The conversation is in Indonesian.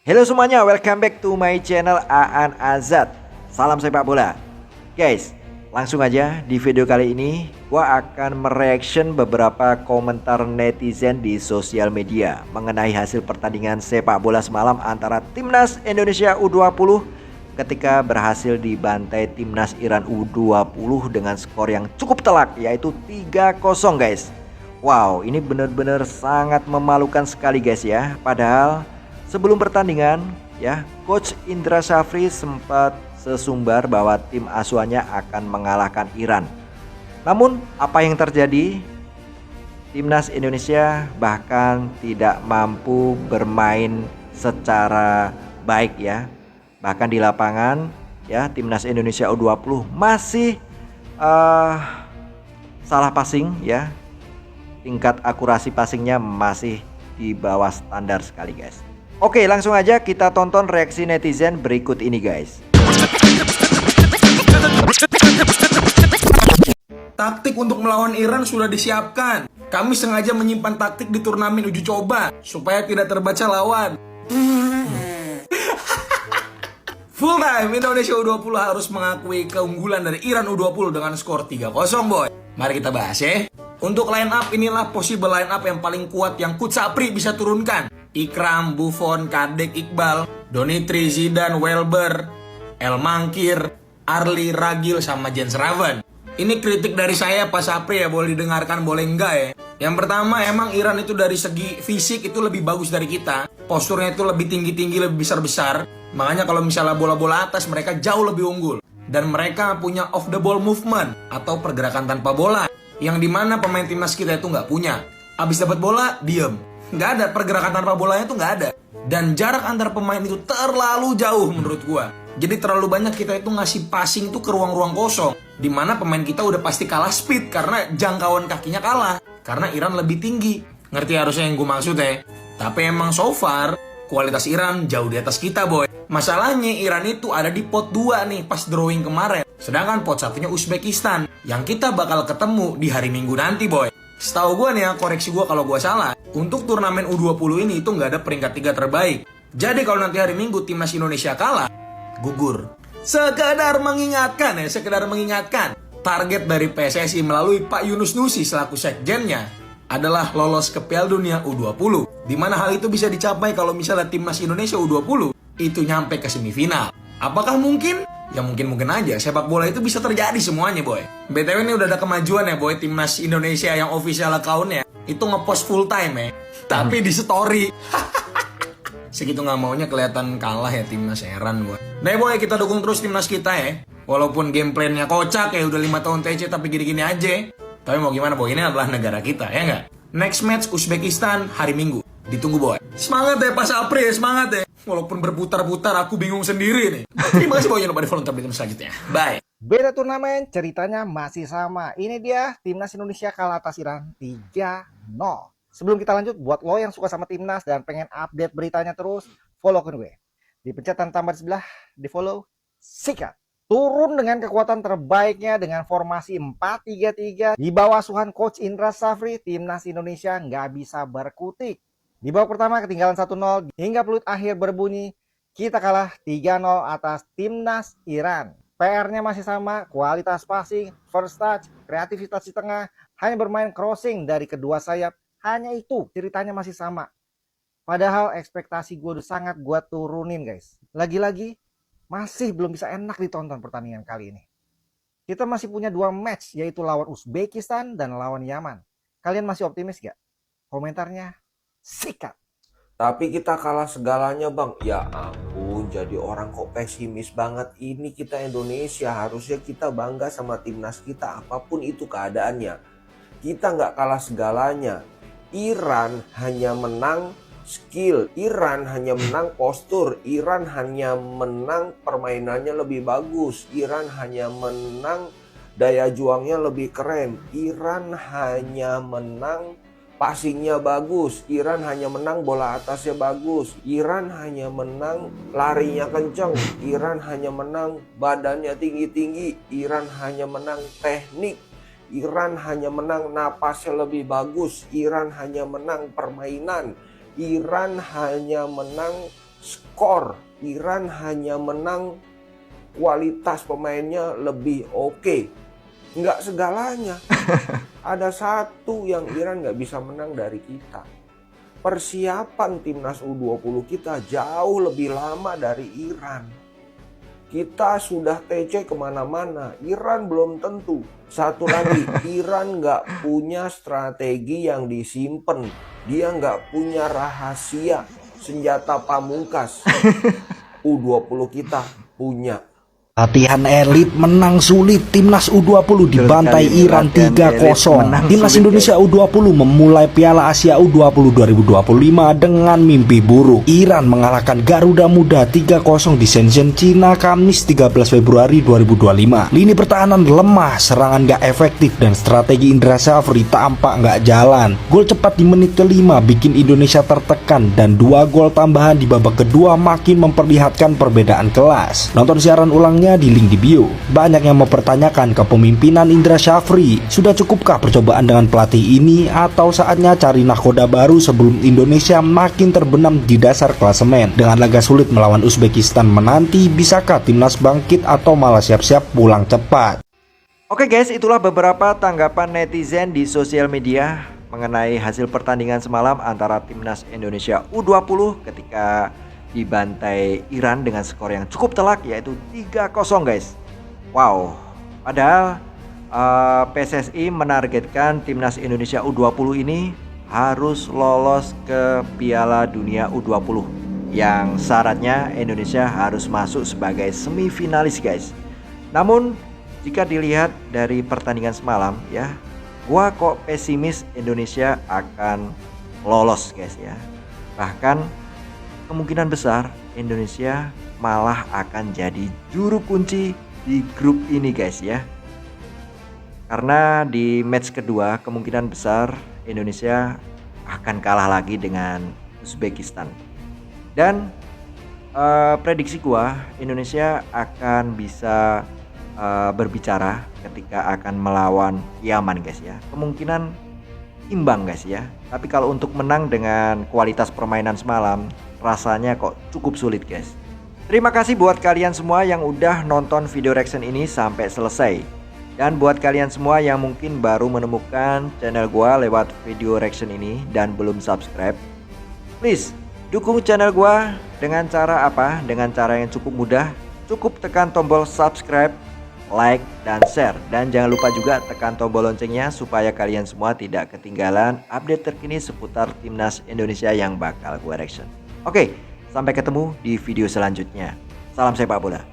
Halo semuanya, welcome back to my channel Aan Azad. Salam sepak bola. Guys, langsung aja di video kali ini gua akan mereaction beberapa komentar netizen di sosial media mengenai hasil pertandingan sepak bola semalam antara Timnas Indonesia U20 ketika berhasil dibantai Timnas Iran U20 dengan skor yang cukup telak, yaitu 3-0 guys. Wow, ini benar-benar sangat memalukan sekali guys ya. Padahal sebelum pertandingan ya, Coach Indra Syafri sempat sesumbar bahwa tim asuhannya akan mengalahkan Iran. Namun apa yang terjadi? Timnas Indonesia bahkan tidak mampu bermain secara baik ya. Bahkan di lapangan ya, Timnas Indonesia U20 masih salah passing ya. Tingkat akurasi passingnya masih di bawah standar sekali guys. Oke, langsung aja kita tonton reaksi netizen berikut ini guys. Taktik untuk melawan Iran sudah disiapkan. Kami sengaja menyimpan taktik di turnamen uji coba supaya tidak terbaca lawan. Full time Indonesia U20 harus mengakui keunggulan dari Iran U20 dengan skor 3-0 boy. Mari kita bahas ya. Untuk line up, inilah possible line up yang paling kuat yang Coach Syafri bisa turunkan. Ikram, Buffon, Kadek, Iqbal, Donitri, Zidane, Welber, El Mankir, Arli, Ragil, sama Jens Raven. Ini kritik dari saya Pak Syafri ya, boleh didengarkan boleh enggak ya. Yang pertama, emang Iran itu dari segi fisik itu lebih bagus dari kita. Posturnya itu lebih tinggi-tinggi, lebih besar-besar. Makanya kalau misalnya bola-bola atas mereka jauh lebih unggul. Dan mereka punya off the ball movement atau pergerakan tanpa bola, yang dimana pemain timnas kita itu nggak punya. Abis dapat bola, diem. Nggak ada, pergerakan tanpa bolanya itu nggak ada. Dan jarak antar pemain itu terlalu jauh menurut gua. Jadi terlalu banyak kita itu ngasih passing tuh ke ruang-ruang kosong, dimana pemain kita udah pasti kalah speed karena jangkauan kakinya kalah. Karena Iran lebih tinggi. Ngerti harusnya yang gua maksud ya. Tapi emang so far kualitas Iran jauh di atas kita boy. Masalahnya Iran itu ada di pot 2 nih pas drawing kemarin. Sedangkan pot satunya Uzbekistan yang kita bakal ketemu di hari Minggu nanti boy. Setahu gue nih ya, koreksi gue kalau gue salah, untuk turnamen U20 ini itu nggak ada peringkat 3 terbaik. Jadi kalau nanti hari Minggu timnas Indonesia kalah, gugur. Sekedar mengingatkan ya, target dari PSSI melalui Pak Yunus Nusi selaku sekjennya adalah lolos ke Piala Dunia U20. Di mana hal itu bisa dicapai kalau misalnya timnas Indonesia U20 itu nyampe ke semifinal. Apakah mungkin? Ya mungkin aja. Sepak bola itu bisa terjadi semuanya boy. BTW ini udah ada kemajuan ya boy. Timnas Indonesia yang official account-nya itu ngepost full time ya. Tapi di story. Segitu gak maunya kelihatan kalah ya timnas, heran gue. Nah boy, kita dukung terus timnas kita ya. Walaupun game plan-nya kocak ya, udah 5 tahun TC tapi gini-gini aja. Tapi mau gimana boy, ini adalah negara kita ya nggak? Next match Uzbekistan hari Minggu. Ditunggu boy. Semangat ya Pak Syafri ya, semangat ya. Walaupun berputar-putar aku bingung sendiri nih. Terima kasih boy, jangan lupa di follow untuk berita selanjutnya. Bye. Beda turnamen, ceritanya masih sama. Ini dia Timnas Indonesia kalah atas Iran 3-0. Sebelum kita lanjut, buat lo yang suka sama Timnas dan pengen update beritanya terus, follow akun gue. Dipencet tambah di sebelah, di follow, sikat. Turun dengan kekuatan terbaiknya dengan formasi 4-3-3 di bawah asuhan Coach Indra Syafri, Timnas Indonesia nggak bisa berkutik. Di babak pertama ketinggalan 1-0 hingga peluit akhir berbunyi, kita kalah 3-0 atas Timnas Iran. PR-nya masih sama, kualitas passing, first touch, kreativitas di tengah, hanya bermain crossing dari kedua sayap. Hanya itu, ceritanya masih sama. Padahal ekspektasi gue udah sangat gue turunin guys. Lagi-lagi masih belum bisa enak ditonton pertandingan kali ini. Kita masih punya 2 match, yaitu lawan Uzbekistan dan lawan Yaman. Kalian masih optimis gak? Komentarnya sikat. Tapi kita kalah segalanya bang. Ya ampun, jadi orang kok pesimis banget. Ini kita Indonesia, harusnya kita bangga sama timnas kita apapun itu keadaannya. Kita nggak kalah segalanya. Iran hanya menang skill, Iran hanya menang postur, Iran hanya menang permainannya lebih bagus, Iran hanya menang daya juangnya lebih keren, Iran hanya menang passingnya bagus, Iran hanya menang bola atasnya bagus, Iran hanya menang larinya kenceng, Iran hanya menang badannya tinggi-tinggi, Iran hanya menang teknik, Iran hanya menang napasnya lebih bagus, Iran hanya menang permainan, Iran hanya menang skor. Iran hanya menang kualitas pemainnya lebih oke. Nggak segalanya. Ada satu yang Iran nggak bisa menang dari kita. Persiapan timnas U20 kita jauh lebih lama dari Iran. Kita sudah TC kemana-mana, Iran belum tentu. Satu lagi, Iran nggak punya strategi yang disimpan. Dia nggak punya rahasia senjata pamungkas. U20 kita punya. Latihan elit menang sulit, timnas U20 dibantai Iran 3-0. Timnas Indonesia U20 memulai Piala Asia U20 2025 dengan mimpi buruk. Iran mengalahkan Garuda Muda 3-0 di Shenzhen, Cina Kamis 13 Februari 2025. Lini pertahanan lemah, serangan gak efektif, dan strategi Indra Syafri tampak gak jalan. Gol cepat di menit ke-5 bikin Indonesia tertekan, dan 2 gol tambahan di babak kedua makin memperlihatkan perbedaan kelas. Nonton siaran ulangnya di link di bio. Banyak yang mempertanyakan kepemimpinan Indra Syafri. Sudah cukupkah percobaan dengan pelatih ini, atau saatnya cari nahkoda baru sebelum Indonesia makin terbenam di dasar klasemen? Dengan laga sulit melawan Uzbekistan menanti, bisakah timnas bangkit atau malah siap-siap pulang cepat? Oke guys, itulah beberapa tanggapan netizen di sosial media mengenai hasil pertandingan semalam antara timnas Indonesia U20 ketika dibantai Iran dengan skor yang cukup telak, yaitu 3-0 guys. Wow, padahal PSSI menargetkan timnas Indonesia U20 ini harus lolos ke Piala Dunia U20 yang syaratnya Indonesia harus masuk sebagai semifinalis guys. Namun jika dilihat dari pertandingan semalam ya, gua kok pesimis Indonesia akan lolos guys ya. Bahkan kemungkinan besar Indonesia malah akan jadi juru kunci di grup ini guys ya. Karena di match kedua kemungkinan besar Indonesia akan kalah lagi dengan Uzbekistan. Dan prediksi gua Indonesia akan bisa berbicara ketika akan melawan Yaman guys ya. Kemungkinan imbang guys ya. Tapi kalau untuk menang dengan kualitas permainan semalam, rasanya kok cukup sulit guys. Terima kasih buat kalian semua yang udah nonton video reaction ini sampai selesai. Dan buat kalian semua yang mungkin baru menemukan channel gua lewat video reaction ini dan belum subscribe, please dukung channel gua dengan cara apa? Dengan cara yang cukup mudah. Cukup tekan tombol subscribe, like, dan share. Dan jangan lupa juga tekan tombol loncengnya supaya kalian semua tidak ketinggalan update terkini seputar timnas Indonesia yang bakal gua reaction. Oke, sampai ketemu di video selanjutnya. Salam sepak bola.